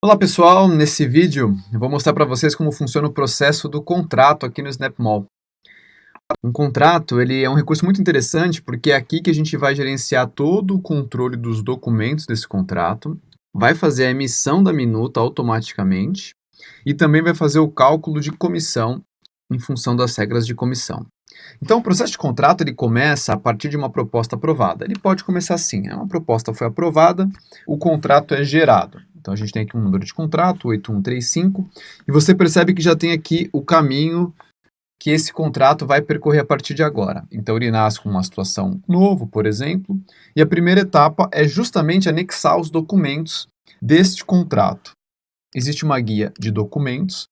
Olá pessoal, nesse vídeo eu vou mostrar para vocês como funciona o processo do contrato aqui no SnapMall. Um contrato ele é um recurso muito interessante porque é aqui que a gente vai gerenciar todo o controle dos documentos desse contrato, vai fazer a emissão da minuta automaticamente e também vai fazer o cálculo de comissão em função das regras de comissão. Então o processo de contrato ele começa a partir de uma proposta aprovada. Ele pode começar assim, uma proposta foi aprovada, o contrato é gerado. Então a gente tem aqui um número de contrato, 8135, e você percebe que já tem aqui o caminho que esse contrato vai percorrer a partir de agora. Então ele nasce com uma situação novo, por exemplo, e a primeira etapa é justamente anexar os documentos deste contrato. Existe uma guia de documentos,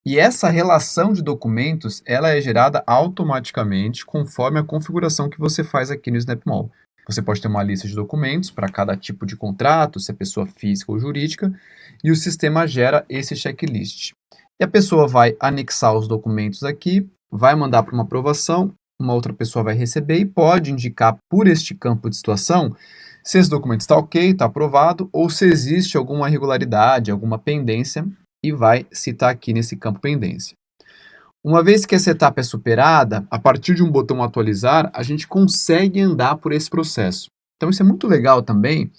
e essa relação de documentos ela é gerada automaticamente conforme a configuração que você faz aqui no SnapMall. Você pode ter uma lista de documentos para cada tipo de contrato, se é pessoa física ou jurídica, e o sistema gera esse checklist. E a pessoa vai anexar os documentos aqui, vai mandar para uma aprovação, uma outra pessoa vai receber e pode indicar por este campo de situação se esse documento está ok, está aprovado, ou se existe alguma irregularidade, alguma pendência, e vai citar aqui nesse campo pendência. Uma vez que essa etapa é superada, a partir de um botão atualizar, a gente consegue andar por esse processo. Então isso é muito legal também,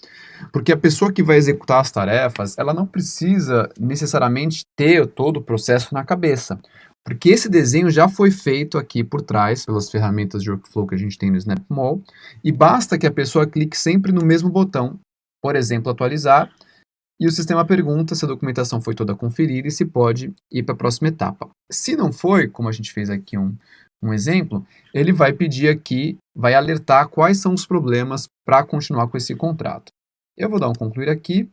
porque a pessoa que vai executar as tarefas, ela não precisa necessariamente ter todo o processo na cabeça, porque esse desenho já foi feito aqui por trás, pelas ferramentas de workflow que a gente tem no SnapMall, e basta que a pessoa clique sempre no mesmo botão, por exemplo, atualizar, e o sistema pergunta se a documentação foi toda conferida e se pode ir para a próxima etapa. Se não foi, como a gente fez aqui um exemplo, ele vai pedir aqui, vai alertar quais são os problemas para continuar com esse contrato. Eu vou dar um concluir aqui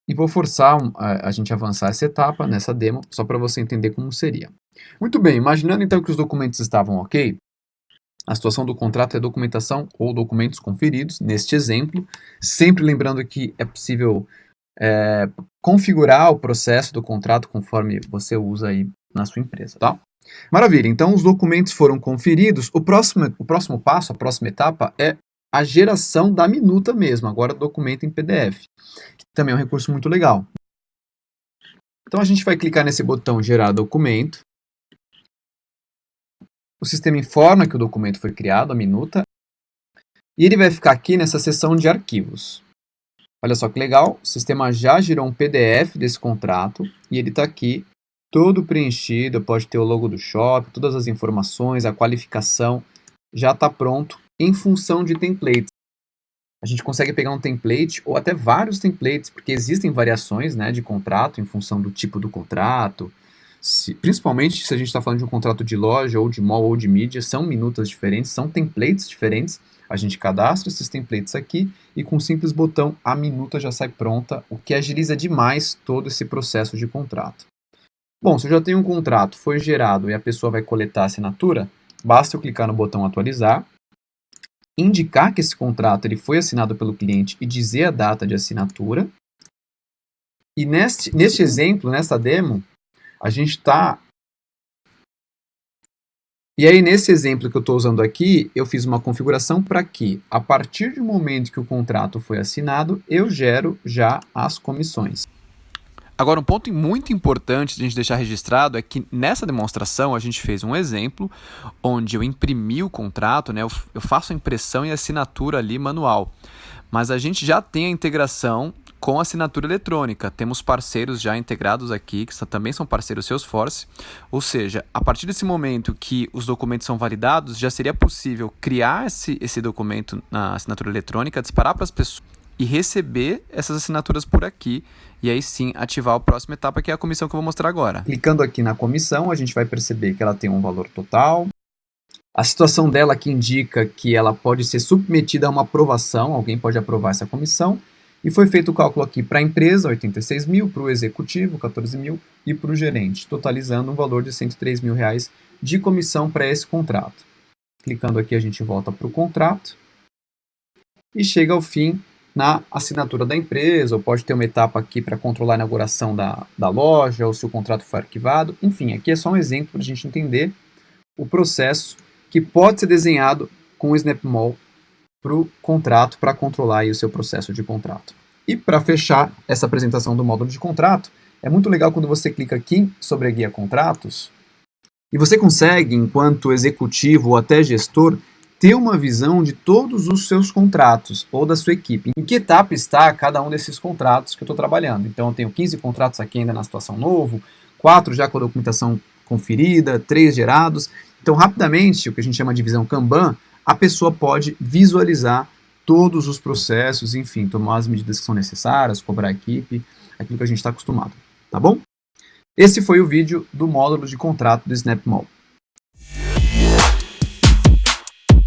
e vou forçar a gente avançar essa etapa nessa demo, só para você entender como seria. Muito bem, imaginando então que os documentos estavam ok, a situação do contrato é documentação ou documentos conferidos, neste exemplo, sempre lembrando que é possível configurar o processo do contrato conforme você usa aí na sua empresa, tá? Maravilha, então os documentos foram conferidos, o próximo passo, a próxima etapa é a geração da minuta mesmo, agora documento em PDF, que também é um recurso muito legal. Então a gente vai clicar nesse botão gerar documento, o sistema informa que o documento foi criado, a minuta, e ele vai ficar aqui nessa seção de arquivos. Olha só que legal, o sistema já gerou um PDF desse contrato e ele está aqui todo preenchido, pode ter o logo do shopping, todas as informações, a qualificação, já está pronto em função de templates. A gente consegue pegar um template ou até vários templates, porque existem variações, né, de contrato em função do tipo do contrato, principalmente se a gente está falando de um contrato de loja, ou de mall, ou de mídia, são minutas diferentes, são templates diferentes. A gente cadastra esses templates aqui e com um simples botão a minuta já sai pronta, o que agiliza demais todo esse processo de contrato. Bom, se eu já tenho um contrato, foi gerado e a pessoa vai coletar a assinatura, basta eu clicar no botão atualizar, indicar que esse contrato ele foi assinado pelo cliente e dizer a data de assinatura. E neste exemplo, nessa demo, a gente está... E aí, nesse exemplo que eu estou usando aqui, eu fiz uma configuração para que, a partir do momento que o contrato foi assinado, eu gero já as comissões. Agora, um ponto muito importante de a gente deixar registrado é que nessa demonstração a gente fez um exemplo onde eu imprimi o contrato, né, eu faço a impressão e assinatura ali manual, mas a gente já tem a integração com assinatura eletrônica. Temos parceiros já integrados aqui, que também são parceiros Salesforce, ou seja, a partir desse momento que os documentos são validados, já seria possível criar esse documento na assinatura eletrônica, disparar para as pessoas e receber essas assinaturas por aqui, e aí sim ativar a próxima etapa, que é a comissão que eu vou mostrar agora. Clicando aqui na comissão, a gente vai perceber que ela tem um valor total. A situação dela aqui indica que ela pode ser submetida a uma aprovação, alguém pode aprovar essa comissão, e foi feito o cálculo aqui para a empresa, 86 mil, para o executivo, 14 mil, e para o gerente, totalizando um valor de 103 mil reais de comissão para esse contrato. Clicando aqui, a gente volta para o contrato, e chega ao fim na assinatura da empresa, ou pode ter uma etapa aqui para controlar a inauguração da loja, ou se o contrato foi arquivado. Enfim, aqui é só um exemplo para a gente entender o processo que pode ser desenhado com o SnapMall para o contrato, para controlar aí o seu processo de contrato. E para fechar essa apresentação do módulo de contrato, é muito legal quando você clica aqui sobre a guia contratos e você consegue, enquanto executivo ou até gestor, ter uma visão de todos os seus contratos ou da sua equipe. Em que etapa está cada um desses contratos que eu estou trabalhando. Então eu tenho 15 contratos aqui ainda na situação novo, 4 já com a documentação conferida, 3 gerados. Então rapidamente, o que a gente chama de visão Kanban, a pessoa pode visualizar todos os processos, enfim, tomar as medidas que são necessárias, cobrar a equipe, aquilo que a gente está acostumado, tá bom? Esse foi o vídeo do módulo de contrato do SnapMall.